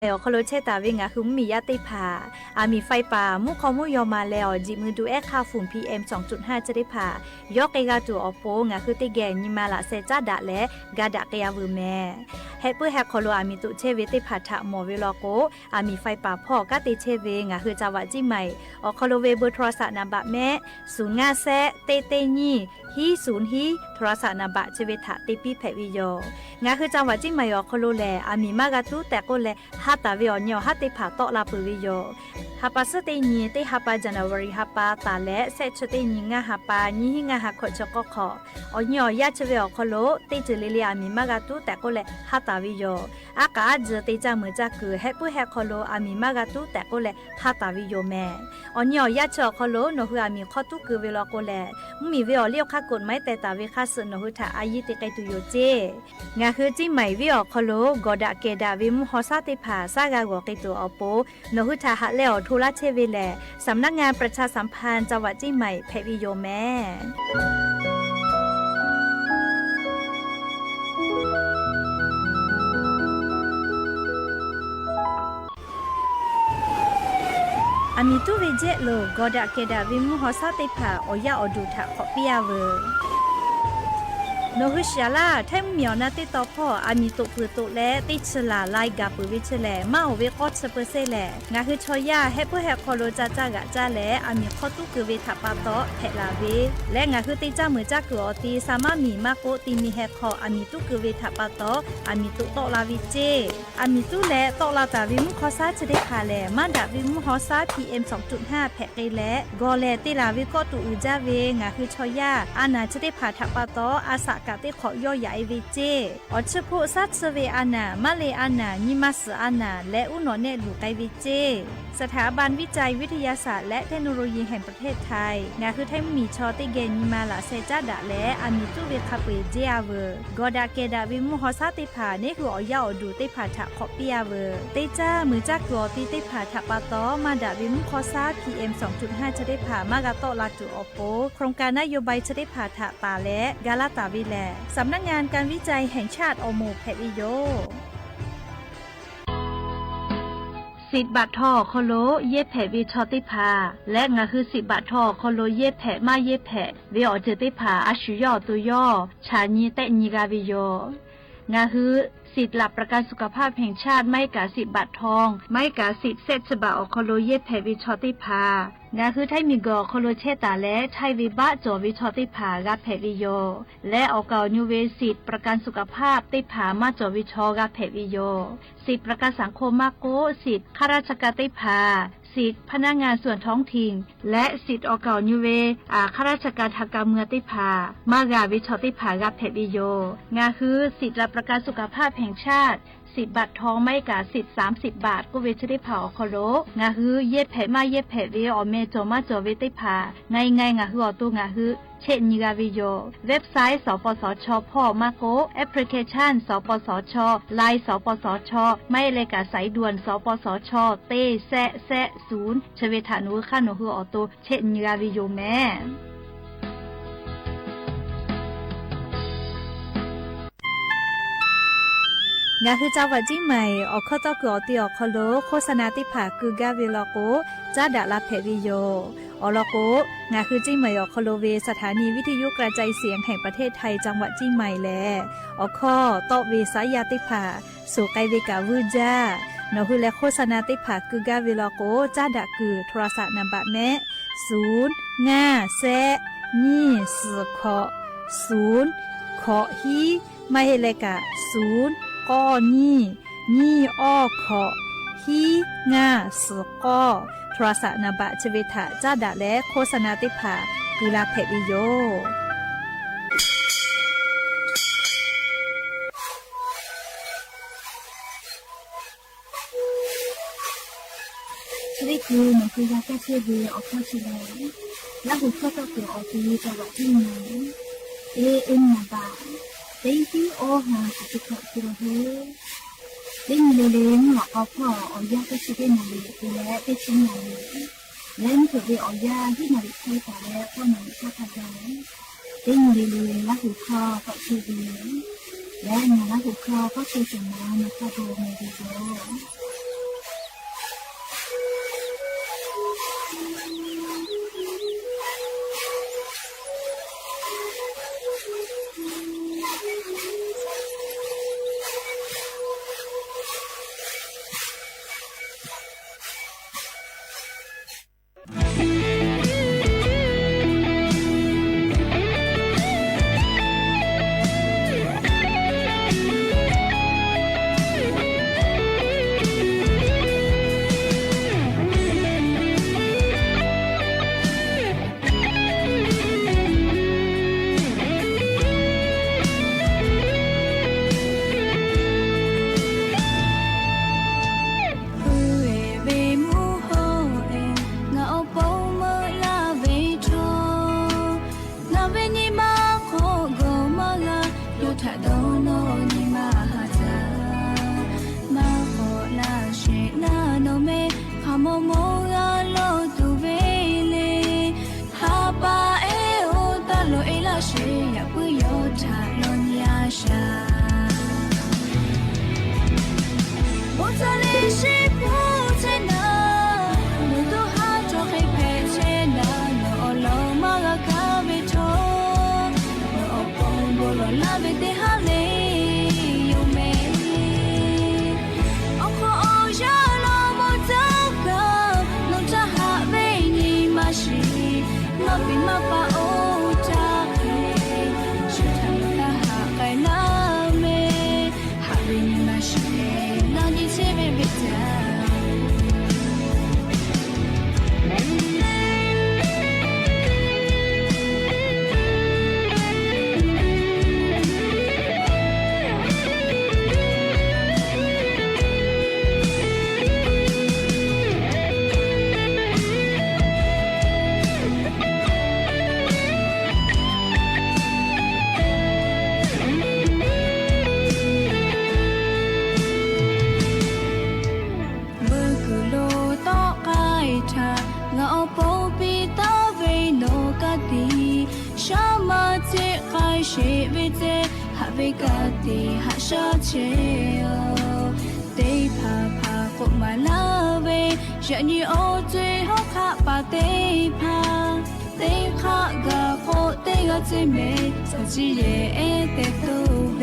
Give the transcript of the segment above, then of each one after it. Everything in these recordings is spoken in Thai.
เขารู้เชตาเวงาคือมียาติผามีไฟป่ามุขมุยอมาแล้วจิมือดูค่าฝุ่น PM 2.5 จะได้ผ่ายกเกกาตัวอโปงาคือติแกนิมาละเซจาดะและกาดะเกยาวูแม่เฮเปแฮคอโลมีตุเชเวติผาทะหมอเวลโกมีไฟป่าพ่อกะติเชเวงาคือจาวะจิใหม่คอโลเวเบอร์โทรศัพท์นำบะแม่05แซเตเตญีฮี0ฮีโทรศัพท์นำบะเชเวทะติปีแพวิโยงาคือจังหวัดจิใหม่คอโลแลมีมากะตุแต่ก็แลฮาตาเวอญอฮัตติผาโตลาปุวิโยฮาปาสติญีติฮาปาจันวารีฮาปาตาและเซชติญีงาฮาปาญีหิงาฮาขดจกขอญอยาชเวอคโลติจเลลีมีมากะตุแต่ก็แลฮาตาวิโยอากาจติจามือจักคือเฮปุเฮคโลมีมากะตุแต่ก็แลฮาตาวิโยแม่อญอยาชคโลโนฮืมีขอตุคือเวลโกแลมีเวอเลียวคากฎไม้แต่ตาเวคาสโนฮืทาอายิติไกตุโยเจงาคือจิใหม่เวอคโลกอดะเกดาวิมุฮอซาติผาซากากกิตัวอโปโนหุทาหะเลวทุลาเชเวแลสำนักงานประชาสัมพันธ์จังหวัดจิใหม่เพวิโยแม่มีตุเวเจโลกอดะเกดาวิมุฮอซาติผาอยาอดูทะขอปิยาเวโนหุชยาลาไทมเมียวนาติตอพ่อมีตุปือตุและติชลาไลกาปุวิชแลมาเวกอดสเปเซแลงาคือชอยาเฮปุเฮคอโลจาจากะจาและมีข้อตุคือเวทปาโตเทลาเวและงาคือติจามือจักออตีสามารถมีมาโกติมีเฮคอมีตุคือเวทปาโตมีตุโตลาวิเจมีตุและโตลาตาวิมุคอซาจะได้คาแลมาดาวิมุฮอซา PM 2.5 แพเกและกอแลติลาวิก็ตุอุจาเวงาคือชอยาอานาจะได้ผ่าทปาโตอาสากาติขอย่อยาเวเจอชโพซัตเซเวอานามาเลอานานิมัสอานาและอุโนเนลูไกเวเจสถาบันวิจัยวิทยาศาสตร์และเทคโนโลยีแห่งประเทศไทยงาคือไทยมีชอติเกนิมาลาเซจาดะและมีตุเวคาเปเจอาเวกอดาเกดาวิมุฮอซาติผานี่คืออยาอดูติผาทะขอปิยาเวเตจ้ามือจักกอติติผาทะปาตอมาดาวิมุคอซา PM 2.5 จะได้ผ่ามากาโตลาจุอโปโครงการนโยบายจะได้ผ่าทะตาและกาลาตาวิแลสำนักงานการวิจัยแห่งชาติอโมแพวิโยสิบบาททอคโลเย็บแผลวิชอติผาและงาคือสิบบาททอคโลเย็บแผลมาเย็บแผลวิออเจติผาอาชุยอตุยอชาญีเตญิกาวิโยงาคือสิทธิหลักประกันสุขภาพแห่งชาติไม่กาสิบบาททองไม่กาสิทธิเซตฉบับอคโลเย็บแผลวิชอติผางาคือไทยมีกอคโลเชตาและไทยวิบะจอวิชอติผากาแผลวิโยและออกานิเวสิทธิประกันสุขภาพติผามาจอวิชอกาแผลวิโยสิทธิประกันสังคมมาโกสิทธิข้าราชการติผาสิทธิพนักงานส่วนท้องถิ่นและสิทธิออกานิเวข้าราชการทางการเมืองติผามากาวิชอติผากาแผลวิโยงาคือสิทธิรับประกันสุขภาพแห่งชาติสิบบาททองไม่กาสิทธิ์30 บาทก็เวชได้ผ่าอคโลงาฮือเย็บแผลมาเย็บแผลเวอเมจอมาจอเวได้ผ่าไงงาฮืออตัวงาฮือเช่นนิกาวิโยเว็บไซต์สปสชพ่อมาโกแอปพลิเคชันสปสชไลน์สปสชไม่เลยกาสายด่วนสปสชเต้แซะ0ชเวทานุค่าหนูฮืออตัวเช่นนิกาวิโยแม่งาคือเจ้าวัดจิใหม่ออกข้อต่อเกือตีออกคโลโฆษณาติผาคือกาเวลโกจ้าดาลาเพวิโยอลโกงาคือจิใหม่ออกคโลเวสถานีวิทยุกระจายเสียงแห่งประเทศไทยจังหวัดจิใหม่แลออกข้อต่อเวสายาติผาสู่ไกเวกาวูจ้านอคือและโฆษณาติผาคือกาเวลโกจ้าดาคือโทรศัพท์นำบะแม่0 5 แซนี่4ขอ0ขอฮีไม่เลกะ0ก้อนี่อ้อขอฮีง่าสก้อโทรศัพท์นบะชเวทะจ้าดะและโฆษณาติผากุลาเพวิโยชีวิตคือหนูคือยาแก้เชื้อวีออกข้อชิลและหุบข้อต่อเกี่ยวออกทีจังหวัดที่ไหนเอ็นนาบาเต็งที่โอหาสุขภาพคือเฮเล่นเล่นหลอกเอาพ่อเอายาก็ชิได้หน่อยและได้ชิ้นหน่อยเล่นถือไปเอายาที่หน่อยใช้แต่แล้วก็หน่อยชอบทำได้เล่นเล่นและหุบข้อก็คือดีและงานและหุบข้อก็คือสมมาในข้อโดในดีโด โมโมกาโลตูเวเลฮาปาเอโอตาโลเอลาเชยาปุโยทาลอนยาชาโมซาเลชิปูเชนาโนตุฮาโจเคเพเชนาโนโอโลมากาคาเวโทโนโอปงโบโลลาเวเตฮาเลยูเมโอโคโอยาโลโมซากาโนจาฮาเวนีมาชิมาปิมาปาโอจาเคชิทาโนตาฮาไกนาเมฮาเวนีมาชินานิเซเบเบจาเชเวเจฮาเวกาติฮาชาเชโอเตพาพาโกมาลาเวยันยีโอเจฮอคาปาเตพาเตคากาโคเตกาเจเมซาจิเยเอเตโตเบ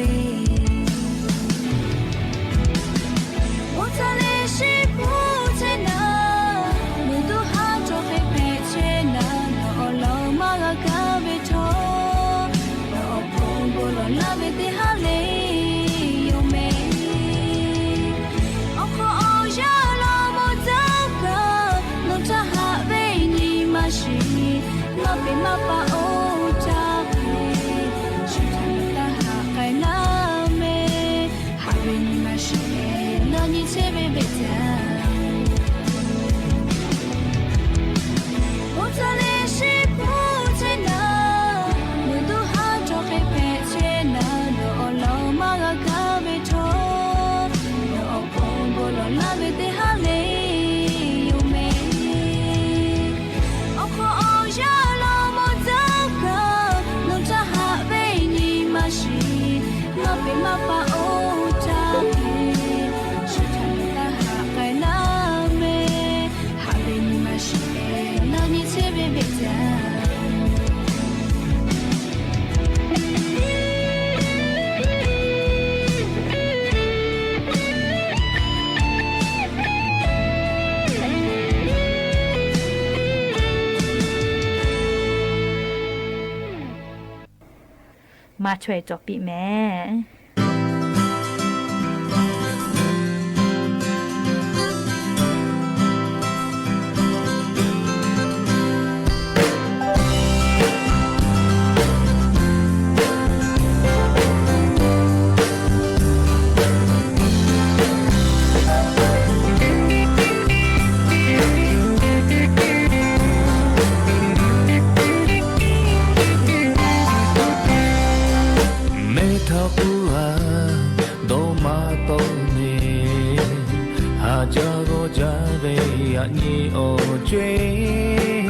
โอซาเลชิปูเชนาโนตุฮาโจเคเพเชนาโนโอโลมากาคาเวโทLa vete hale yo me Oko oja lo mozaka no ta ha ve ni mashi ma pe ma pa o ta ke shi ta ha kai na me ha ve ni mashi na ni che be be ta O ta le shi pu che na no do ha to ke pe La vete hale yo me Oko oja lo mozaka no ta ha ve ni mashi ma pe ma pa o ta ke shi ta ha kai na me ha ve ni mashi na ni che be be taมาช่วยจบปีแม่你哦追，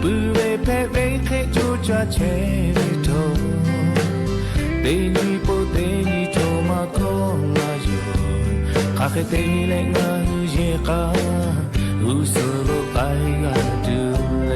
不为陪为开就抓切里头，对你不对你做嘛空啊哟，卡克对嘞我也卡，无所谓爱啊对嘞。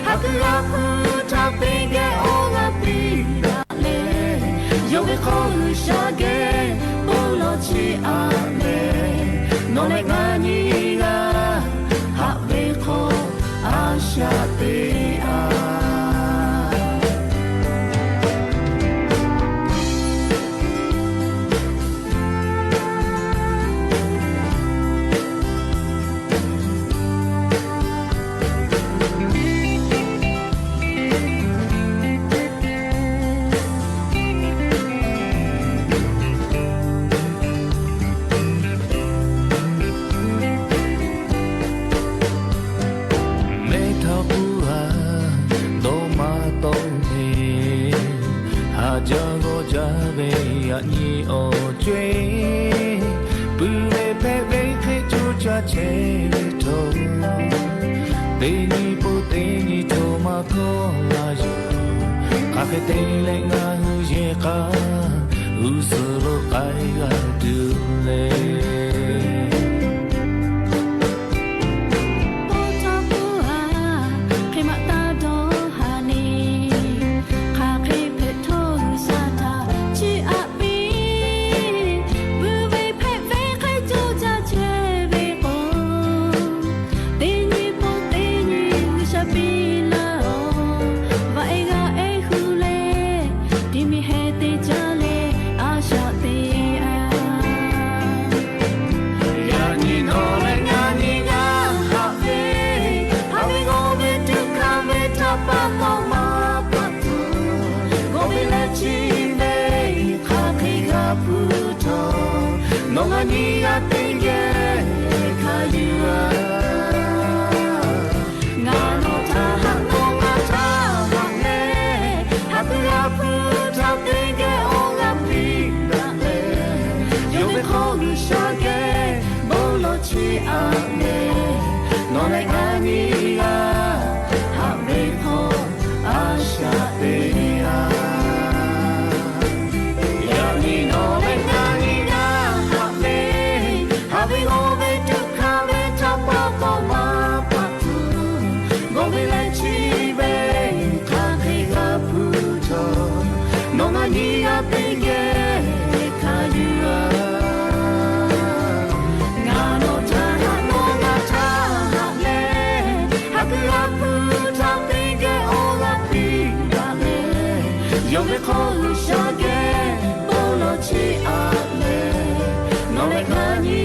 Haku haku ta pinge o la pi khô xa ghé bố lo chi à lệ nó lại ngã nhị ngã hạ về khô à xa tê à nhị ô chơi bự lệ bé bé khi chú cha chơi thâu tê nhị thâu mà có là gì à cái tê lệ ngã hư dễ cả hư sơ lô ai gà đưa lệ Ni a tenge kayua ngano ta no ngata ne hapura puta tenge onga pinda le yo me kholu shage bolo chi a ne no le ngani a ha me kho a sha te a ya ni no le ngani Having over to come and top of my patu, go be like chive, kaki kaputo, no mani a pinge, kayua. Ngano taha no ngata le, haku aputa pinge ola pinga le, yo me kolu shage, bolo chi a le, no le ngani.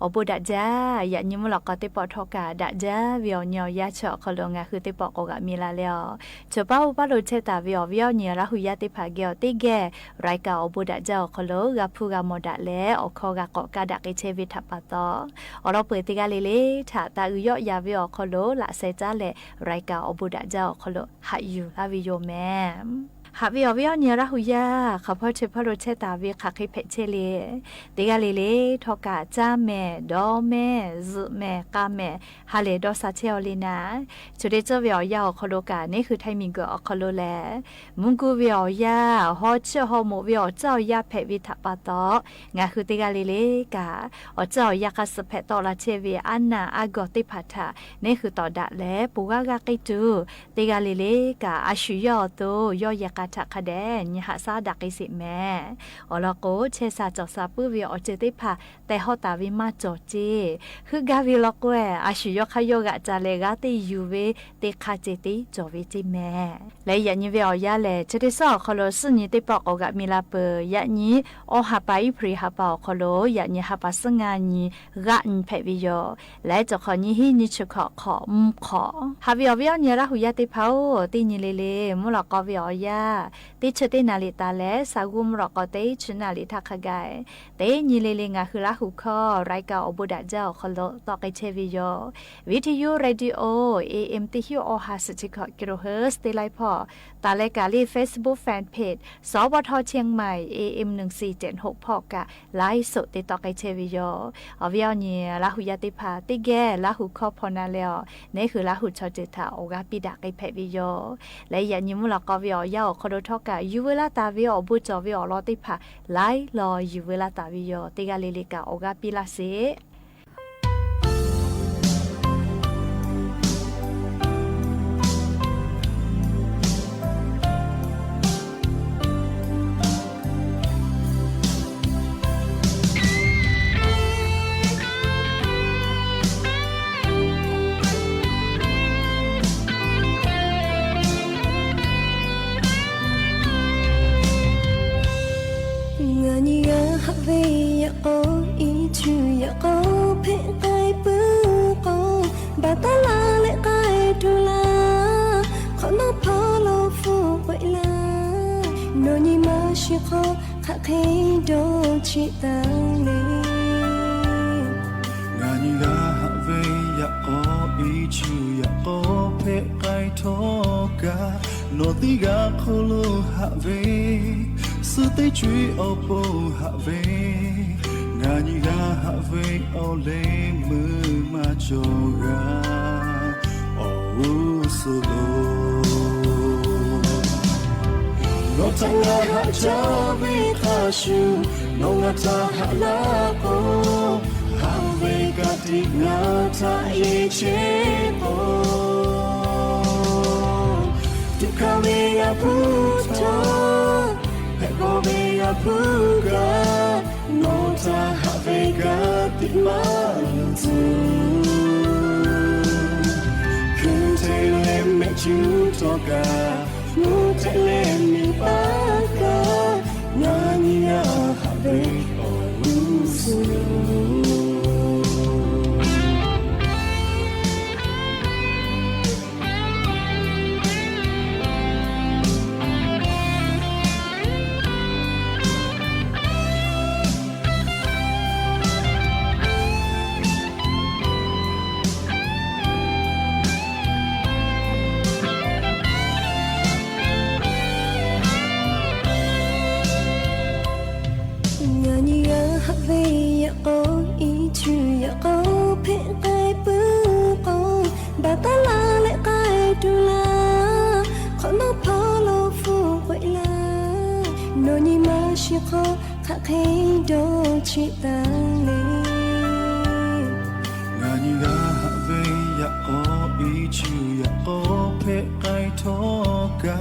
Obo dak ja ya nyimu lok ka te po thoka dak ja vio nyo ya cho kholonga khu te po ko ga mi la leo chopa upa lo che ta vio nyo la hu ya te pha ge te ge rai ka obo dak ja kholo ga phu ga mo da le o kho ga ko ka dak ke che vi tha pa to oro pwe te ga le le tha ta u yo ya vio kholo la se cha le rai ka obo dak ja kholo ha yu la vi yo me Happy of your near Huya, Kapoche Poroche Tavi Kaki Pechele, Degalile, Toka, Jame, Dome, Zume, Game, Hale Dosa Teolina, Today of your Yao Koloka, Neku Tamigo or Kolole, Mungu Vio Ya, Hocho Homo Vio, Zao Ya Pet Vitapato, Naku Degalile, or Zao Yakas Petola Chevi, Anna, Agoti Pata, Neku Todale, Pugaga Kitu, Degalile, Ashuyo, to Yo Yak. ทักคะแดนยะซาดักอิสิแม่อลโกเชซาจอกซาปื้อวิออเจติพาแต่ฮอตาวิมาจอจีคือกาวิลอกเวอาชิยอคายกะจาเลกาติยูเวเตคาเจติจอวิจิแม่และยะนี้เวอยาแลเจติซอคอโลซึนี้ติปอกอกะมิลาเปยะนี้อหาปาอิพริหาปาคอโลยะนี้หาปาสงานี้กะอินเพวิโยและจอคอนี้ฮินิชุขอขอมขอหาวิอเวอเนี่ยละหุยะติพาโอตินิเลเลมุลอกอวิอยา ติชเตนาลิตาและสากุมรอกอเตชนาลิทักขกายเตญิเลเลงาคือละหุคอไรกาอบุดาเจ้าคอลตอกไอเชวิโยวิทยุเรดิโอ AM ติฮิโอ50กิโลเฮิรตซ์เตไลพอตาเลกาลี Facebook Fan Page สวทเชียงใหม่ AM 1476พอกะไลฟ์สดติดต่อไกเชวิโยอวิอเนียลาหุยาติพาติแกลาหุคอพอนาเลอนี่คือลาหุชอจิตาโอกาปิดาไกเพวิโยและยานิมุลกอวิอยาคอโดทอกะยูเวลาตาวิอบุจอวิอลอติพาไลรอยูเวลาตาวิโยติกาลิลิกาโอกาปิลาเซข้าเคยโดนชิตังเลยงานยาเวียโออีชูยาโอเพไกทอกาโนติกาโคโลฮาเวสุดที่ช่วยโอโปฮาเวงานยาเวโอเลมือมาโจกาโอสุโลno tanga ha jawi khashu no ngata hala ko ha ve ka ti ngata ye che po tu ka me ya puta pe go me ya puga no ta ha ve ka ti ma tu kun te le me chu to ka Mutele mi baka nani ya habe ousuluข้าเคยโดนชิตังเลยงานยาเวียโออีชูยาโอเพไกทอกา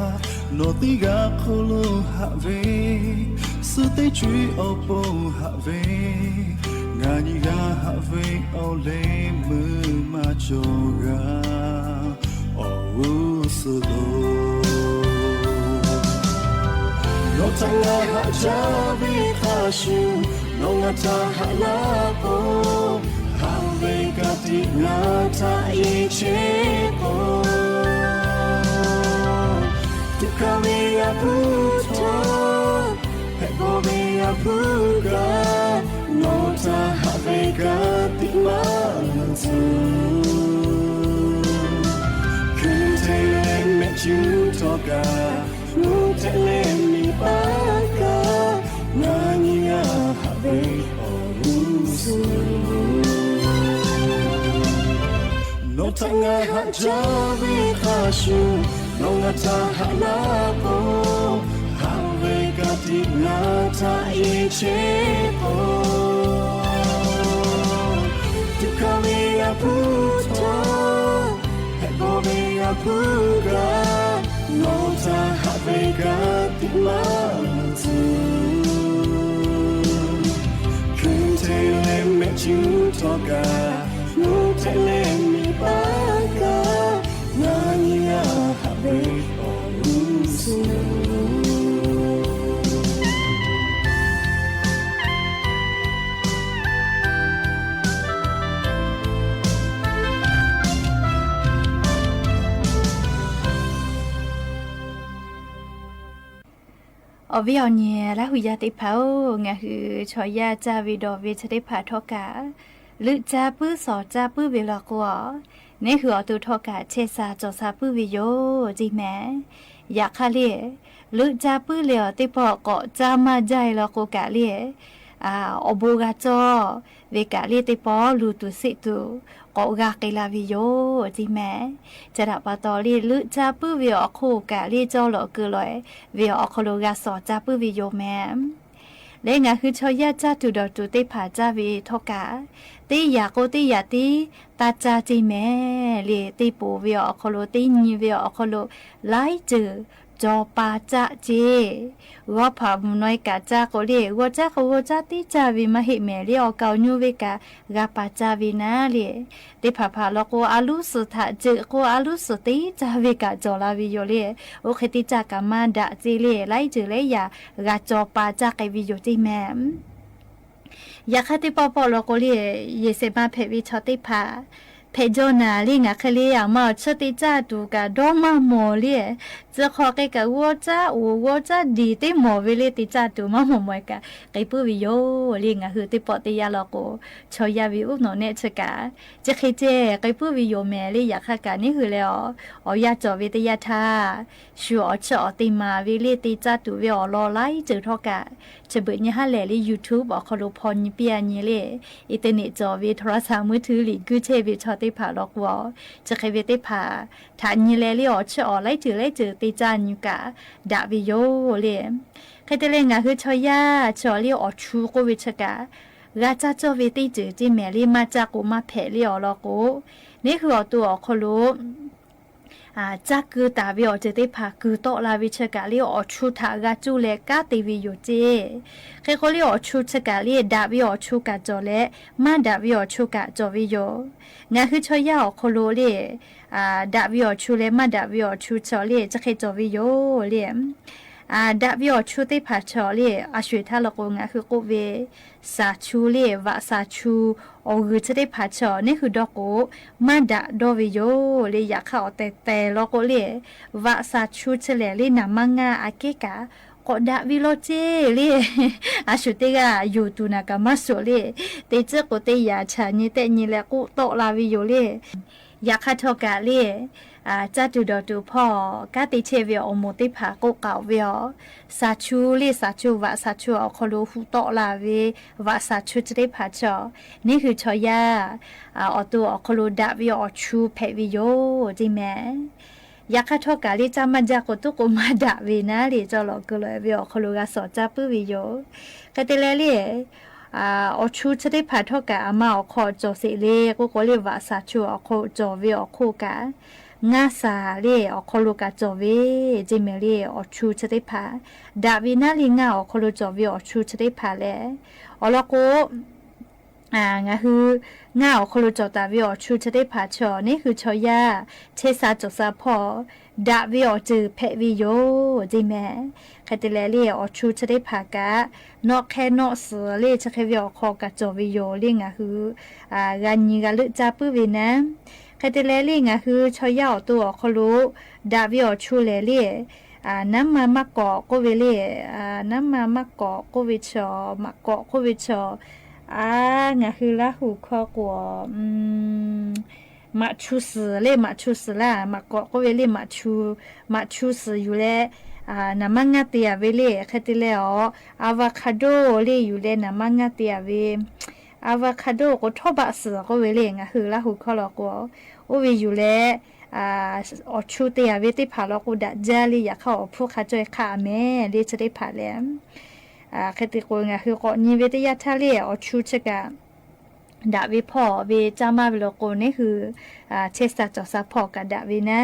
โนติกาโคโลฮาเวสุดที่ช่วยโอโปฮาเวงานยาเวโอเลมือมาโจกาโอสุโลNo tanga ha jawi khashu no ngata hala ko ha ve ka ti ngata ye che po tu ka me ya puta pe go me ya puga no ta ha ve ka ti ma tu kun te me chu to ka Mutele mi baka nani ya habe ousulu No tanga ha jawi khashu no ngata hala ko have ka ti ngata ye che po Tu ka me ya puta he go me ya puga No ta have got the man to Kun te le me chu toga No te le mi baka Nani ya have ousulu ở vì ở nhà là hủy gia tế pháo ngà hư cho ya cha vì đồ vì cho tế phá thọ cả lự cha bư sọ cha bư vì lọ của nếu hư ở từ thọ cả chê xa cho xa bư vì dô gì mẹ ya khá lìa lự cha bư lìa tế phọ có cha mà dạy lọ của cả lìa ở bố gà cho vì cả lìa tế phọ lù tù sĩ tù có gà cây là vì dô gì mẹจะดับปะตอลีลึจ้าปื้อวิออคู่กะลีจอหลอคือลอยวิออคโลกาสอจ้าปื้อวิโยแม่และงาคือชอยาจ้าตุดอตุเตผาจ้าวิทอกะตียาโกตียาตีตาจ้าจีแม่ลีตีปูวิออคโลตีนีวิออคโลไลจือจอปาจ้าเจว่าผามุน้อยกะจ้าก็เรียว่าจ้าเขาว่าจ้าตีจ้าวิมาเหแม่เรียอเกาญูเวกะกาปาจ้าวินาเรียติผาผาแล้วก็อาลุสุทะเจก็อาลุสุติจ้าเวกะจอลาวิโยเรียโอเคติจ้ากะมาดะเจเรียไลจือเลยยากะจอปาจ้าไกวิโยจิแม่อยากให้ติปอปอแล้วก็เรียเยเสมาเพวิชอติผาเพจนาลิงะเคลียมาชติจ้าดูกะดอมาโมเลียจะขอแกกะวัวจ้าวัวจ้าดีติหมอเวเลติจ้าดูมาโมมวยกะไกปุวิโยลิงะคือติปอติยาลอโกชอยาวิอุโนเนชกะจะเคเจไกปุวิโยแมลิอยากค่ะกะนี่คือแล้วอยาจอวิทยาทาชัวชอติมาวิเลติจ้าดูวิอลอไลจือทอกะจะเบิดเนี่ยฮะแลลิ YouTube อคโลพรเปียนี่เลอินเทอร์เน็ตจอวิโทรศัพท์มือถือหลีกูเชวิชอติผาลอกวอจะเคยเวติผาฐานนี่แลลิอชอไลจือติจานุกะดาวิโยเลใครจะเล่นงะคือชอยาชอลิออชูโกวิชกะราชาจอวิติจือจิแมลิมาจากกูมาเพลิอลอโกนี่คือตัวอคโลจากคือตาวิอจะได้พาคือโตลาวิชกาลิออชูทากาจูเลกาติวิโยเจใครคนลิออชูชกาลิดาวิอชูกาจอเลมาดาวิอชูกาจอวิโยงาคือชอยาอคโลเลดาวิอชูเลมาดาวิอชูจอเลจะเคจอวิโยเลดาวิอชูได้พาชอเลอาช่วยท่าละกงคือกูเวสาชูเลวะสาชูโอคือจะได้พาชอนี่คือดอกโกมาดาดอวิโยเลยอยากเข้าแต่ลอกเลวะสาชูเฉลเลยนามังงาอาเกกะก็ดาวิโลเจเลยอาชุเตกะอยู่ตุนากามาโซเลยเตเจก็เตยาชานี่แต่นี่แหละกูโตลาวิโยเลยอยากเข้าทอกะเลยจ้าดูดอดูพ่อกาติเชวิอโอโมติผาโกเก่าเวียสาชูลิสาชูวะสาชูเอาคโลหูโตลาเววะสาชูจะได้ผาจอนี่คือชอยาอตัวคโลดาวิอชูเพวิโยจิแม่อยากเข้าทอกะลิจามันจากตุกุมาดาเวนะลิจอลอกเลยเวียคโลกาสอจ้าปุวิโยกะเตเลลิอชูจะได้ผาทอกะอามาอคอจอสิเลกูก็เรียกว่าสาชูอคอจอเวียอคูกะงาสาเล่อคอลูกาจอเวจิเมเล่อชูจะได้พาดาวินาลิงาอคอลูจอเวอชูจะได้พาแลอลโกงาคืองาอคอลูจอตาเวอชูจะได้พาชอนี่คือชอยาเชซาจอซาพอดาวิอจือเพวิโยจิแม่ใครจะแลเล่อชูจะได้พากะนอกแค่นอกเสือเล่จะแค่วิอคอกะจอวิโยเล่งาคือกานีกาลึจาปื้อวินะใครจะเลลี่งะคือชอยาวตัวเขารู้ดาวิอชูเลลี่น้ำมามะกอกก็เวลี่น้ำมามะกอกก็วิชอมะกอกก็วิชองะคือละหูคอกว่ามะชูสือเล่มะชูสือละมะกอกก็เวลี่มะชูสืออยู่แล้วน้ำมันงาเตียเวลี่ใครจะเลอ๋ออะโวคาโดเล่อยู่แล้วน้ำมันงาเตียเวอะโวคาโดก็ทอบะสือก็เวลี่งะคือละหูคอลอกว่าโอวิอยู่แล้วอชูเตียเวติผาลอกูดะจาลีอยากเข้าพวกขาจอยขาแม่เรียจะได้ผาแล้วแค่ติโกงคือก็นี่เวติยาทะเลอชูชกะดาวิพ่อเวจามาเวลโกนี่คือเชสตาจอซาพ่อกับดาวินะ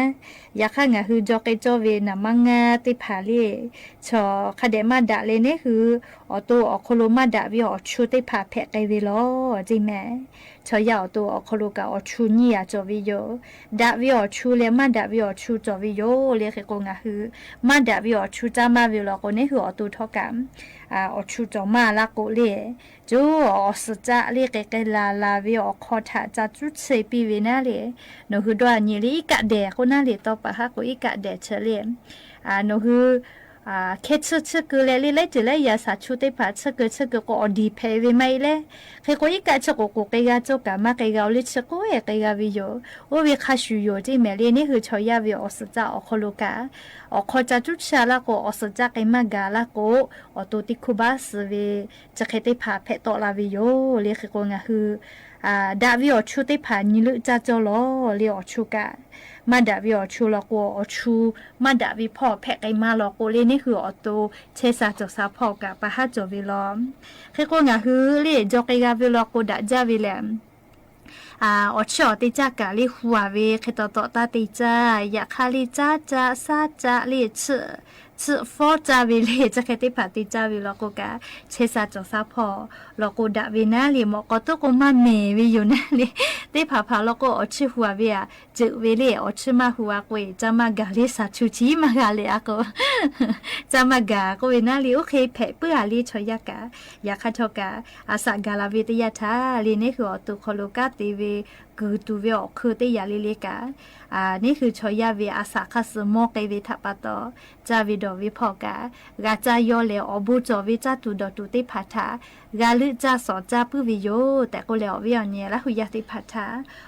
อยากข้างคือจอกเจอเวนะมังงาติผาเลชอคาเดมาดาเลนี่คือตัวอโคโลมาดาวิอชูติผาแพะไกเวลอจิแม่ชอยาวตัวอโคโลกาอชูนี่จอวิโยดาวิอชูเลมาดาวิอชูจอวิโยเรียกโกงคือมาดาวิอชูจามาเวลโกนี่คือตัวทอกามอชูจอมาลาโกเลจูอสจาเรียกไกลาวิอคอถาจาจุดเซปีเวนะเลโนคือดวนี่ลิกะเดคนน่าเลต่อปะฮะก็อีกะเดเฉเลโนคือ เคชกูเลยจะเลยยาสาชุติผาชกูก็อดีเพวิไม่เลยเคก็ยิ่งกะชกูก็เกยาจกะมาเกยาลิชกูเกยาวิโยโอวิคาชูโยที่เมลีนี่คือชอยาวิอสจ้าอคลูกาอคจาจุชาละก็อสจ้าเกมากาละก็อตุติคุบาสวิจะเคติผาเพตอลาวิโยเลยคือก็งะคือดาวิอชุติผานิลุจ้าจอลอเลยอชุกามาดาวิอชูลก็อชูมาดาวิพ่อแพกไอมาลก็เลยนี่คืออโตเชซาจกซาพ่อกับปะฮะจวิลอมคือก็งะคือเลยจกไกาวิลก็ดาจาวิเลมอชอติจากะลิหัวเวคือตอตาติจาอยากคาลิจ้าซาจาลิชื่อฟอจาวิเลจะแค่ติปาติจาวิลก็กะเชซาจกซาพ่อลก็ดาวินาลิมก็ตก็มาเมวิอยู่นะลิติพาลก็อชิหัวเวียจึเวเลอชิมาหัวกวยจะมากาลิสาชูชีมากาลิอะก็จะมากาก็เวนาลิโอเคเพเปื่อลิชอยากะอยากคัทกะอาสากาลาวิตยาทาลินี่คืออตุคโลกาติเวกูตูเวอคือติยาลิเลกานี่คือชอยาเวอาสาคัสโมกเกวิทัปโตจาวิดวิพอกากาจายอเลอบูจอวิจาตุดตุติพัทธากาลึจาสอจาปุวิโยแต่ก็เลอวิอเนละหุยาติพัทธา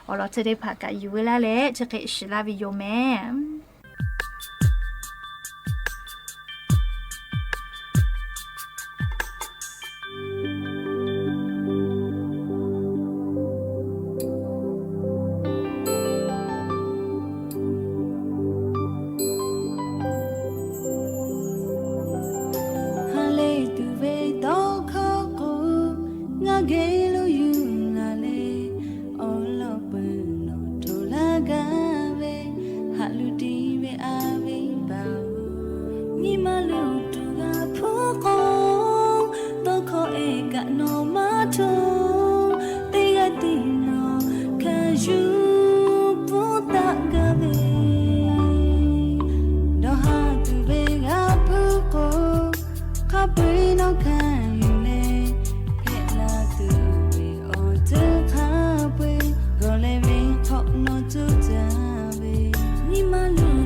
อลอเจเดพักกาอยู่เวลาเลจะเกชิลาวิโยแม่你马路。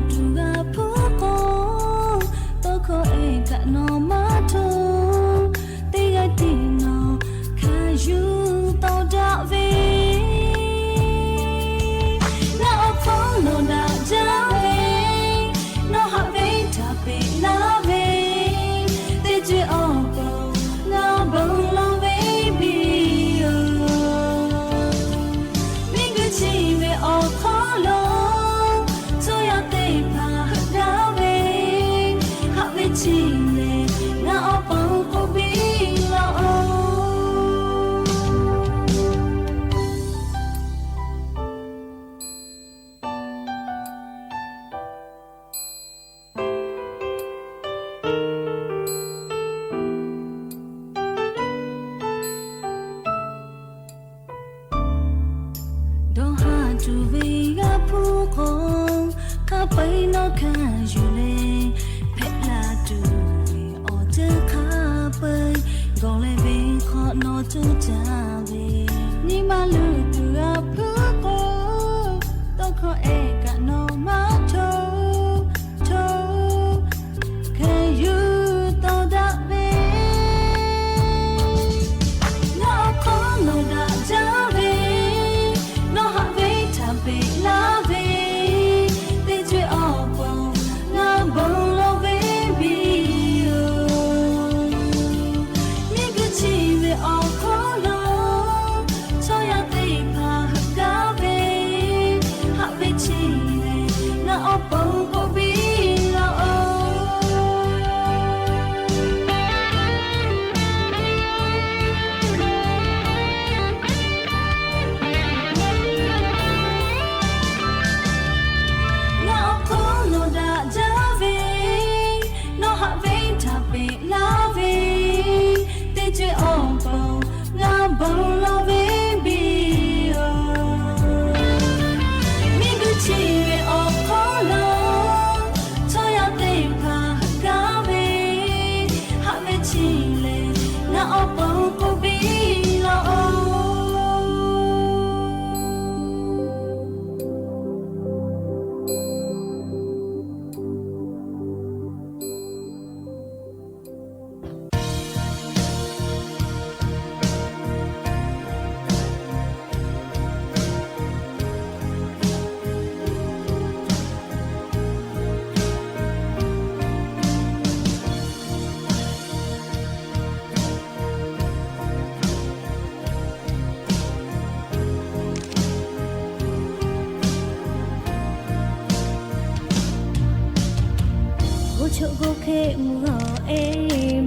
cô khê mu ho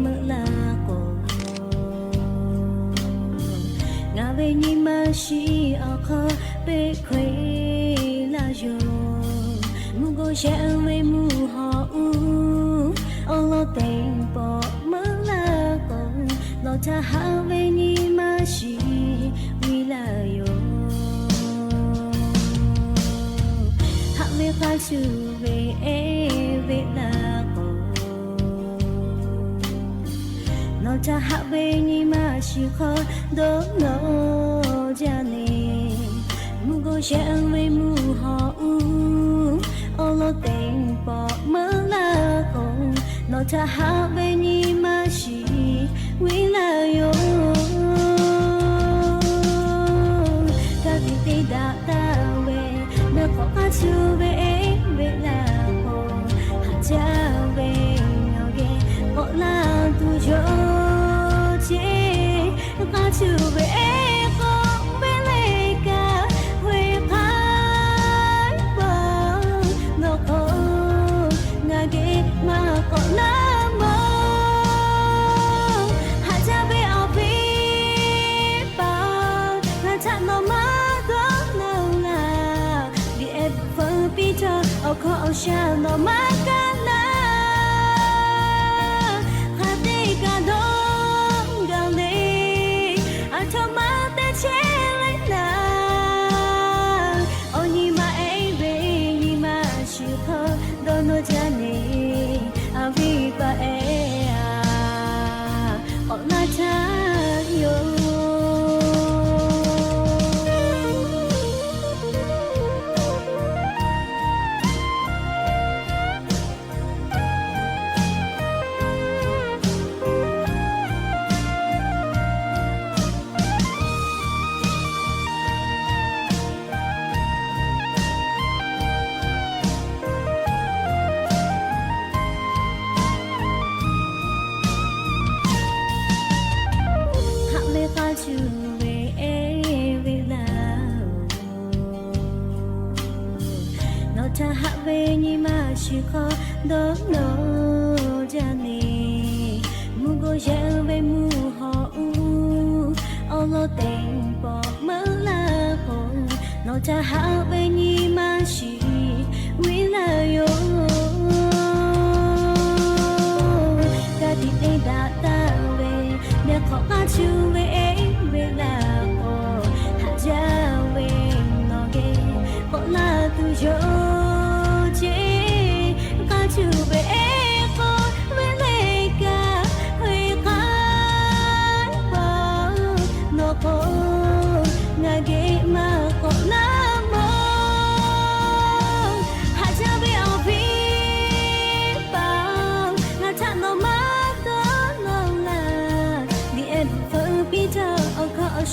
mơ la cô ngà về nhị mà si ở kho bê khuê la yo mu go sẽ về mu ho lo tên bỏ mơ la cô lo cha ha về nhị mà si vi la yo hạ về khai su về về la cô nó cha hạ về nhị mà si khó đó nó cha nè mu go sẽ về mu họ lo tên bỏ mơ la cô nó cha hạ về nhị mà si vi la yo các vị tây đã ta về nơi khó khăn chưa về về là cô hạ cha về nhau ghé gọi là tu cho chế ta chưa về cô về lấy cả huê khai bờ nó cô ngà ghé mà còn là mơ hạ cha về ao về bao ngà cha nó mà Peter, oh, call shall no macana. Hadika dong gali, atomate chelena. Oh, ni ma baby, ni ma shuko, don't know Johnny, Aviva ea, oh, not you. cha hạ về nhị mà chỉ khó đó nó cha nè mu go cha về mu họ lo tên bỏ mơ la hồn nó cha hạ về nhị mà chỉ vì là yo cả đi đây đã ta về để khó khăn chưa về về là hồn hạ cha về nó ghé bỏ là tu cho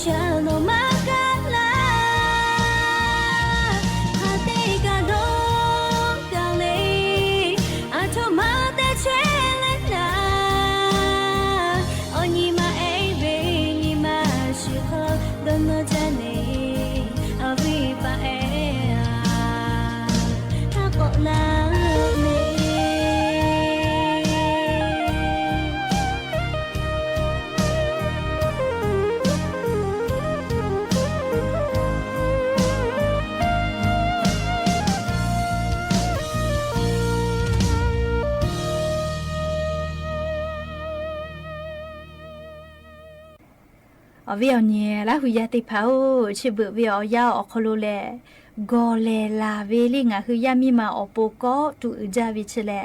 Shano makala Hateka dong kali Atomate chelena Onima ebe nima shiko Dono jane avipa ea Tako la ở video nhé là huy ti phao chỉ bự video yao ở khâu lệ gò lệ là về li ngã huy mi mà ở bộ có tụ ra vị trí lệ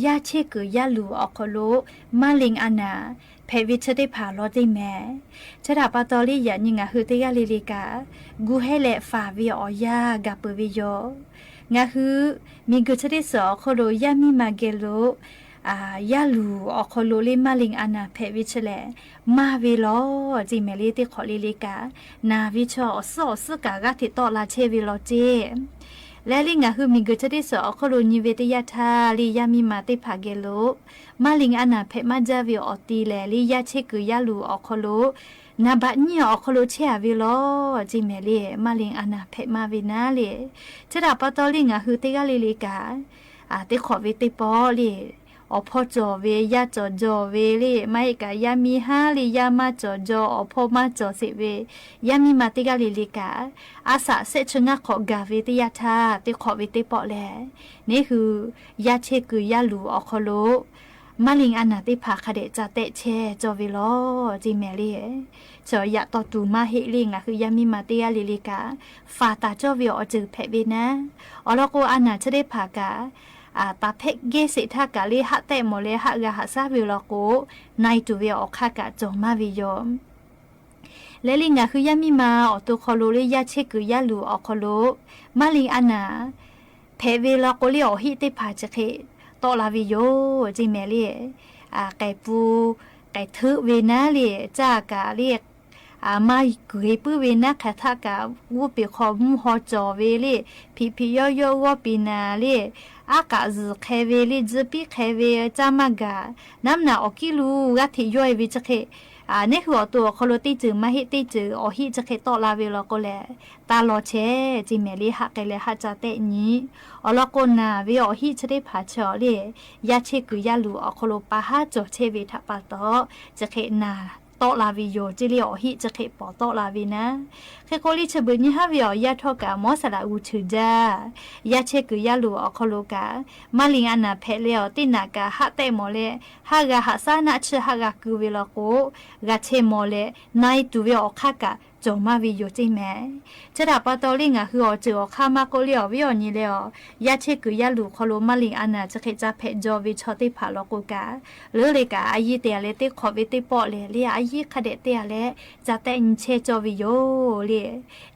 ya che cứ ya lu ở khâu mà linh ana phải vị trí ti phao lo ti mẹ chỉ là bắt đầu li ya nhưng ngã huy ti ya li cả gu hay lệ phá video ya gặp bự video ngã huy mình cứ chỉ sợ khâu ya mi mà gelo ya lu ở khâu lệ mà linh ana phải vị trí lệ mà vì lo chỉ mẹ li ti khó li cả na vì cho sợ sự cả gác thì to là che vì lo cheและลิงอ่ะคือมีก็จะได้สอเขาโดนยิเวตยาทาลิยามีมาติภาเกโลมาลิงอันน่ะเพมาจาวิออตีแลลิยาเชกือยาลูออคโลนาบะเนี่ยออคโลเชอะวิโลจิเมเลมาลิงอันน่ะเพมาวินาเลจะดาปะตอลิงอ่ะคือติกะลิกาติขอวิติปอลิ อพอจอเวยาจอเวเลไม่กะยามีฮาลียามาจออพอมาจอสิเวยามีมาติกาลิลิกาอาสาเซชงะขอกาเวติยาทาติขอเวติปอแลนี่คือยาเชกุยาลูอคโลมาลิงอันนาติพาคาเดจะเตเชจอวิโลจิเมลีจอยะตอตูมาเฮลิงอะคือยามีมาติยาลิลิกาฟาตาจอวิโอจือเพเวนะอลโกอันนาจะได้พากาตาเพกเกสิทากาลีฮะเตโมเลฮะกะฮะซาวิโลโกนายตูเวอคากะจอมาวิโยและลิงอะคือยามีมาอตุคอโลเลยาเชกุยาลูอคโลมาลิงอันนาเพเวโลโกลิอหิติพาจเคตอลาวิโยจิเมลีไก่ปูไก่ทึเวนะเลีจากาเรียกมากุยปืเวนะคาทากาวูเปีขอมูฮอจอเวลีพิยอยอวปีนาเลีอากาซเคเวลีจปีเคเวจามากาน้ำหนาอกิลูกะทิย่อยวิจเคนี่คือตัวคอลติจือมาฮิติจืออหิจะเคตอลาเวลก็แลตาลอเชจิเมลีฮักเลฮัจาเตนี้อลกนาเวอหิจะได้ผาชอเลยาเชกุยาลูอคโลปาฮาจอเชวิทัปาโตจะเคนาโตลาวิโยจิเลอหิจะเคปอโตลาวินะเคโคลิชบุญฮาวิอยาทอกามอสลาอูชืจายาเชกุยาลูอคโลกามาลิงอานาเพเลอตินากาฮะเตโมเลฮากาฮะซานะชฮากากุเวลโกกาเชโมเลนายตูเวอคากาจอมาวิโยจิแม่จะดาปาตอลิงอะคืออจือคามาโกเลอวิโอนี่เลอยาเชกุยาลูคโลมาลิงอานาจะเคจะเพจอวิชอติพาโลโกกาหรือเลกาอายิเตเลติขอวิติปอเลเลียอายิคเดเตเลจะเตอินเชจอวิโยเล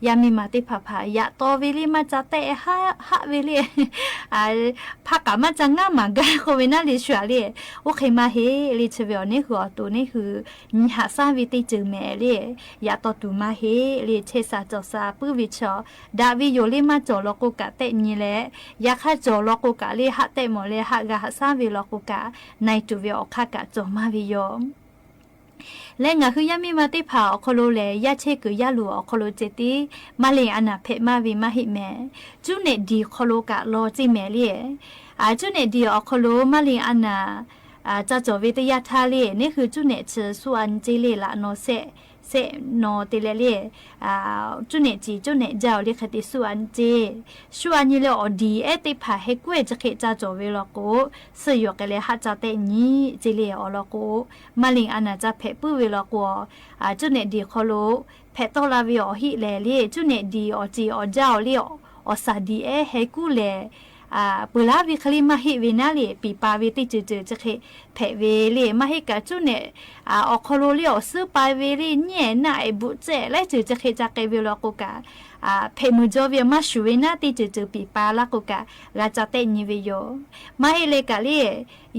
ยามีมาติพาพายะตอวิลิมาจะเตฮะวิลิพักกามาจังงามากาโคเวนาลิชัวเลโอเคมาเฮลิชเวอนี่คือตัวนี่คือนิหาซาวิติจือแม่เลยาตอตูมาเฮลิเชซาจอซาปื้วิชอดาวิโยลิมาจอโลกุกะเตนี่แหละยาคาจอโลกุกะเลฮะเตโมเลฮะกะฮะซาวิโลกุกะในตูเวอคากะจอมาวิโยและงาคือยามีมาติพาอคโลเลยาเชกุยาลูอคโลเจติมาเลอานาเพมาวิมาหิเมจุเนดีคโลกะโลจิเมลีจุเนดีอคโลมาเลอานาจะจอวิทยาทาเลนี่คือจุเนชส่วนจิเลละโนเซโนติเลเลจุเนจีจุเนเจ้าเลขติส่วนเจส่วนนี้เลยอดีติพาให้กวยจะเคจะจอเวลโกสยกเลยฮัจเตนี้จิเลอลโกมาลิงอานาจะเพปื้อเวลโกจุเนดีคโลเพตอลาวิอหิเลเลจุเนดีอจีอเจ้าเลอซาดีให้กูเลปุลาวิคลิมาฮิวินาลีปีปาวิติจืจะเคเพเวลีมาฮิกะจุเนอคโลลีอซื้อปาเวลีเนี่ยน่าไอบุเจและจะเคจะเกวิลโกกาเพมุจอวิมาชูเวนาติจืปีปาลาโกกาลาจาเตนิวิโยมาฮิเลกาลี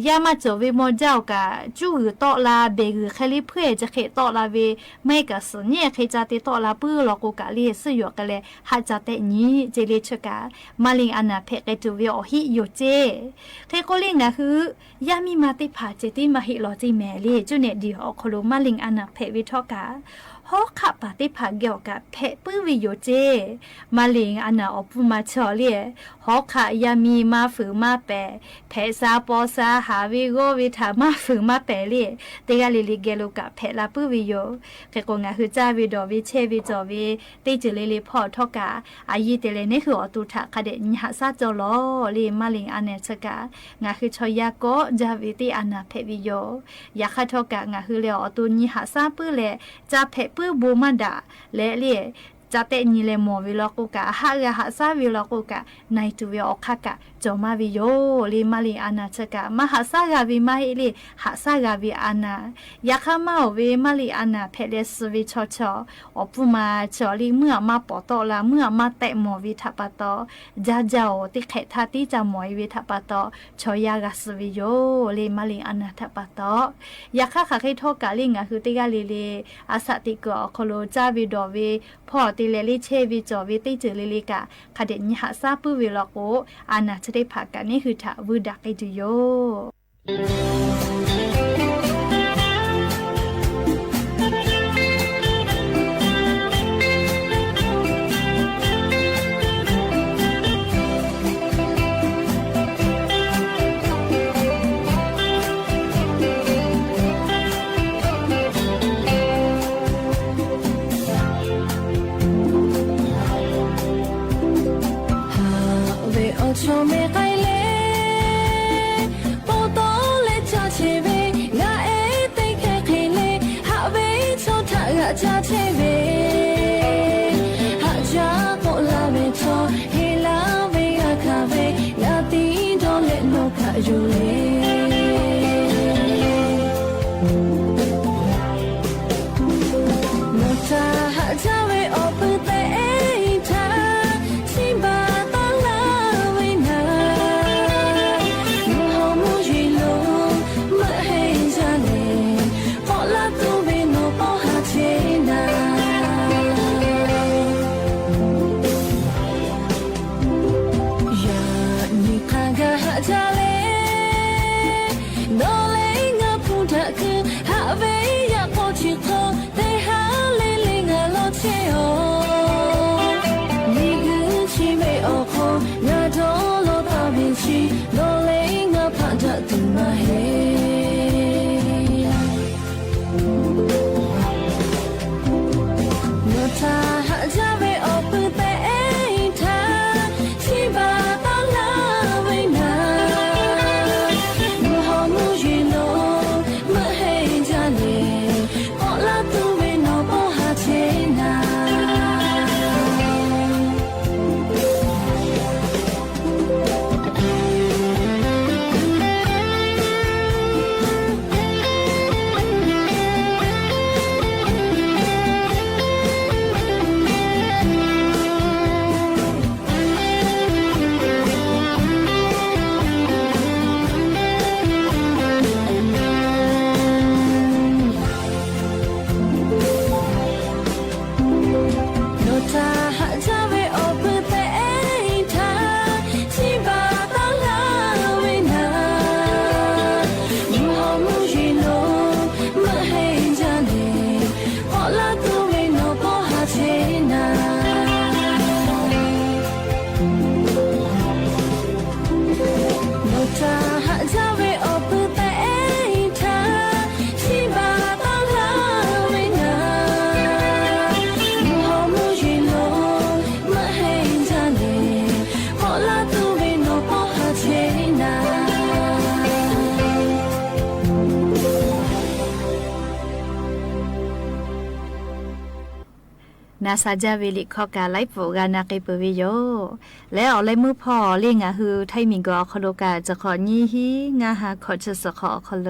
ยามาจอวิโมเจ้ากาจูตอลาเบกคลิเพจะเคตอลาเวไม่กะสเนี่ยเคจะติตอลาปื้อลโกกาลีสยกะเลฮัจาเตนี้เจเลชกามาลิงอานาเพกตูเวอหิโยเจเคโกลิงนะคือยามีมาติพาเจติมาฮิโลจิแมลีจุเนดีอคโลมาลิงอานาเพวิทอกาฮอขับปฏิภาเกี่ยวกับเพปื้อวิโยเจมาลิงอันนาอปุมาชอเลียฮอขายามีมาฝือมาแปเพซาปอซาหาวิโกวิถามาฝือมาแปเลียเตกาลิลิเกโลกับเพลาปื้อวิโยเคโกงาคือจาวิดอวิเชวิจอวิติจิเลลิพอทอกาอายีเตเลนี่คืออตุถะคเดนิหาซาจอลอลีมาลิงอันเนชกางาคือชอยาโกจาวิติอันนาเพวิโยยาคาทอกางาคือเลอตุนิหาซาปื้อเลจาเพปื้อบูมันดาและเลียจะเตนิเลโมวิลกุกะฮากะฮะซาวิลกุกะในตุเวอคากะจอมาวิโยลิมาลิอานาชกะมหาซากาวิมาฮิลิหาซากาวิอานายาคามาเวมาลิอานาเพเลสวิชอชอปุมาชอลิเมื่อมาปอตอลาเมื่อมาเตโมวิทัปตอจาจาโอติเขทาติจามอยวิทัปตอชอยากาสวิโยลิมาลิอานาทัปตอยาคาคาคิโทกาลิงะคือติกาลิลิอาสติกอโคโลจาวิดอเวพอติเลลิเชวิจอวิติจือลิลิกะคเดนิหาซาปุวิลโกอานาจะได้ผักกันนี่คือถาวูดักไอจุโย ချောမဲကိုင်လေပေါ်တော့လေချချေပဲငါအေးသိခဲခဲလေဟာပဲချောထားကချချေပဲဟာချာပေါ်လာပဲချောဟေလာပဲအခါပဲငါတီးတော့လေနောခယူလေနောတာဟာချာပဲအပတဲ့นาซาจาเวลิขอกาไลโปกานาเกปเวโยและเอาไลมือพ่อเลี้ยงหือไทมิงกอคโลกาจะขอยี่ฮีงาหาขอจะสขอคโล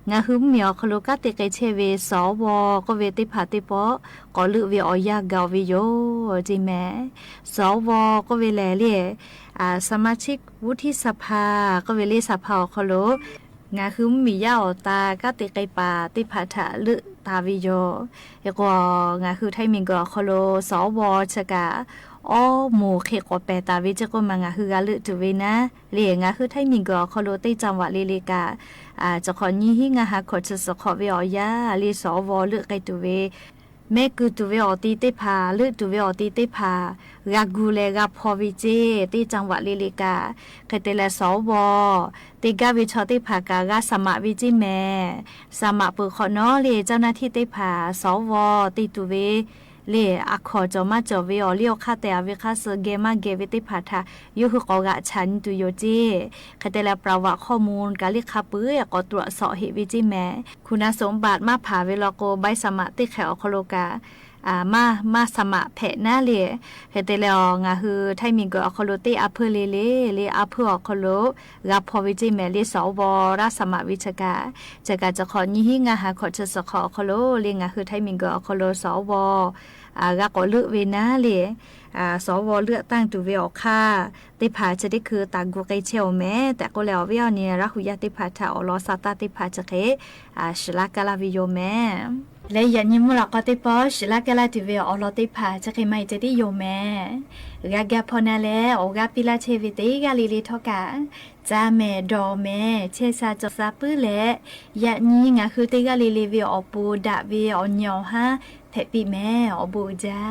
งาหืมเมียวคโลกาเตเกเชเวสวก็เวติพาติปอก็ลือเวออยากาเวโยจิแม่สวก็เวแลเลียสมาชิกวุฒิสภาก็เวเลสภาคโลงาคือมียาอตากะติไกปาติผาถะลึตาวิโยยกงาคือไทมิงกอคโลสวชกะอ้อหมู่เขกอแปตาวิจก็มางาคือกะลึตุเวนะเลียงาคือไทมิงกอคโลติจังหวัดเลกาจะขอยี่หิงาหาขอจะสขอเวอยาลีสวลึไกตุเวแม่กูตุเวอตีเตพาลึตุเวอตีเตพากากูเลกาพอวิเจติจังหวัดเลกาเกเตเลสวติกาวิชอติภากากาสมะวิจิแมสมะปุขอนอเลเจ้าหน้าที่ติภาสวติตุเวเลอะขอจอมาจอเวอเลียวคาเตอเวคาสเกมาเกวิติภาทายุหกอกะฉันตุโยเจคเตเลประวัติข้อมูลกาลิคาปื้อก็ตรวจสอบเหตุวิจิแมคุณสมบัติมาผาเวลโกใบสมะติแขอโคโลกามาสมะแผะหน้าเลยเฮเตเลองาคือไทมิงก็อโคโลติอเพเลอเพอโคโลกับพอวิจิแมเลสวราสมะวิชกาจะกาจะขอยี่หิงาหาขอจะสขอโคโลเลงาคือไทมิงก็อโคโลสวกะก็เลือกเวนะเลยสวเลือกตั้งตัวเวอค่าติผาจะได้คือตากูไกเชลแม้แต่ก็แล้วเวอเนี่ยรักหุยติผาถ้าอลอซาตาติผาจะเคชลากาลาวิโยแม่และยันยิมุลก็ติปอชลากาลาติเวอลอติผาจะเคไม่จะได้โยแม่กะกะพอนาแลโอกะปิลาเชวิติกาลิลิทอกะจาแม่ดอแม่เชซาจซาปื้อและยันยิงะคือติกาลิลิเวอปูดะเวอญอฮะแพปีแม่อบูจ้า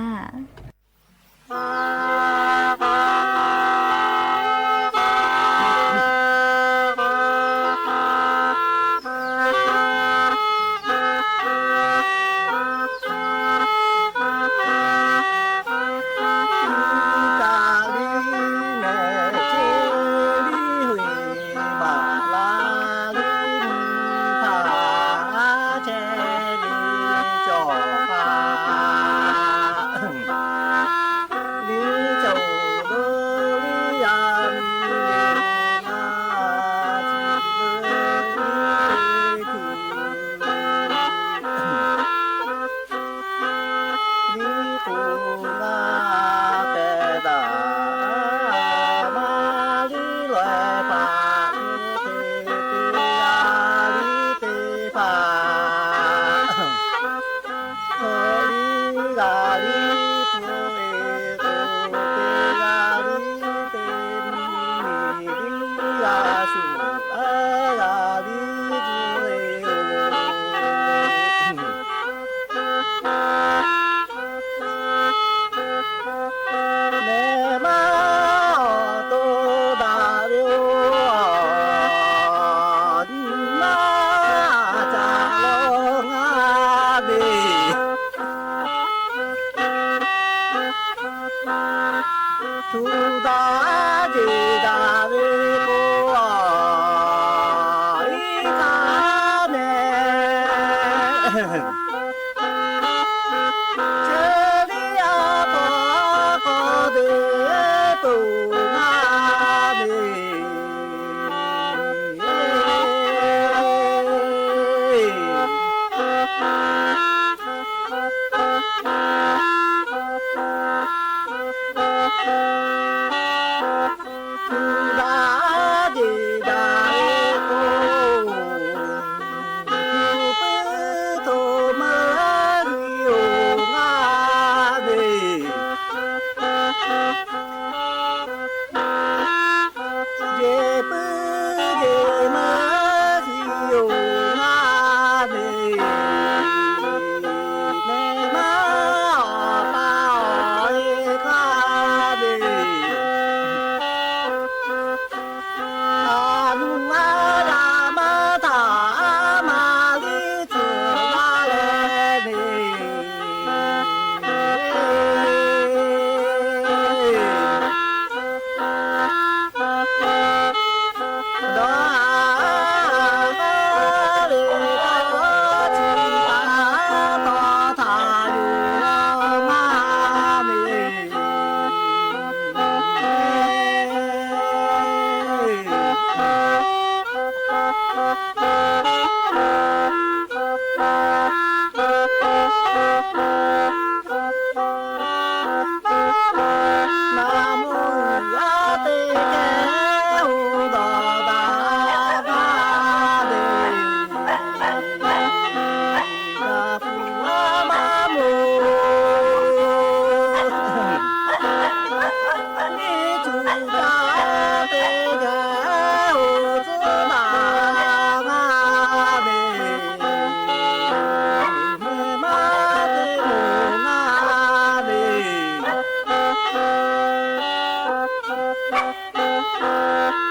Bye.